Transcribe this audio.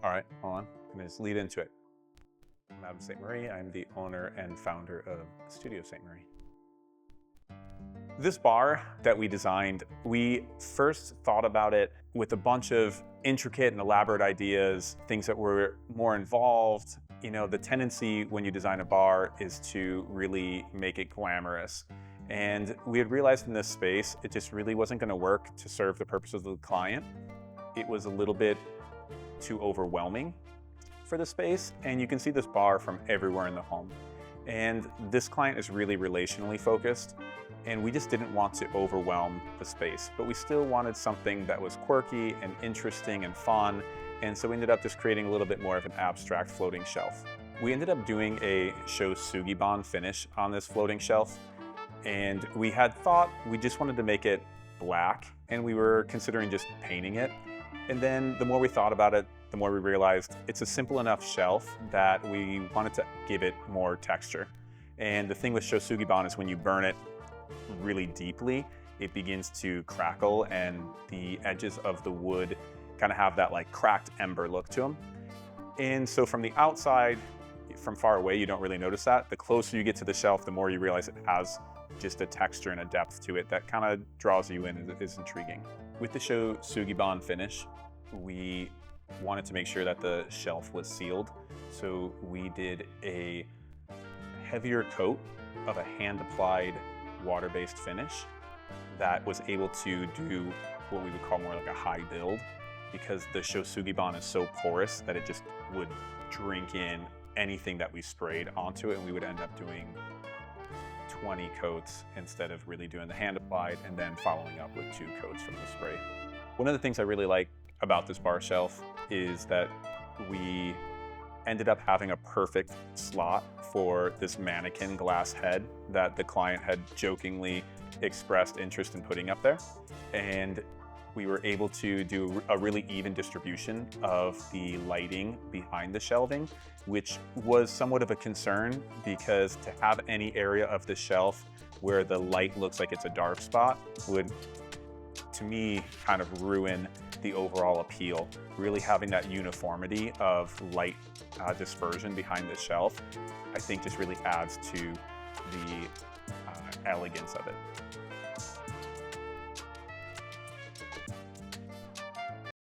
All right, hold on. I'm gonna just lead into it. I'm Adam St. Marie. I'm the owner and founder of Studio St. Marie. This bar that we designed, we first thought about it with a bunch of intricate and elaborate ideas, things that were more involved. You know, the tendency when you design a bar is to really make it glamorous. And we had realized in this space, it just really wasn't gonna work to serve the purpose of the client. It was a little bit too overwhelming for the space, and you can see this bar from everywhere in the home. And this client is really relationally focused, and we just didn't want to overwhelm the space, but we still wanted something that was quirky and interesting and fun, and so we ended up just creating a little bit more of an abstract floating shelf. We ended up doing a Shou Sugi Ban finish on this floating shelf, and we had thought we just wanted to make it black, and we were considering just painting it. And then the more we thought about it, the more we realized it's a simple enough shelf that we wanted to give it more texture. And the thing with Shou Sugi Ban is when you burn it really deeply, it begins to crackle and the edges of the wood kind of have that like cracked ember look to them. And so from the outside, from far away, you don't really notice that. The closer you get to the shelf, the more you realize it has just a texture and a depth to it that kind of draws you in and is intriguing. With the Shou Sugi Ban finish, we wanted to make sure that the shelf was sealed. So we did a heavier coat of a hand-applied water-based finish that was able to do what we would call more like a high build, because the Shou Sugi Ban is so porous that it just would drink in anything that we sprayed onto it, and we would end up doing 20 coats instead of really doing the hand applied and then following up with 2 coats from the spray. One of the things I really like about this bar shelf is that we ended up having a perfect slot for this mannequin glass head that the client had jokingly expressed interest in putting up there. And we were able to do a really even distribution of the lighting behind the shelving, which was somewhat of a concern because to have any area of the shelf where the light looks like it's a dark spot would, to me, kind of ruin the overall appeal. Really having that uniformity of light dispersion behind the shelf, I think just really adds to the elegance of it.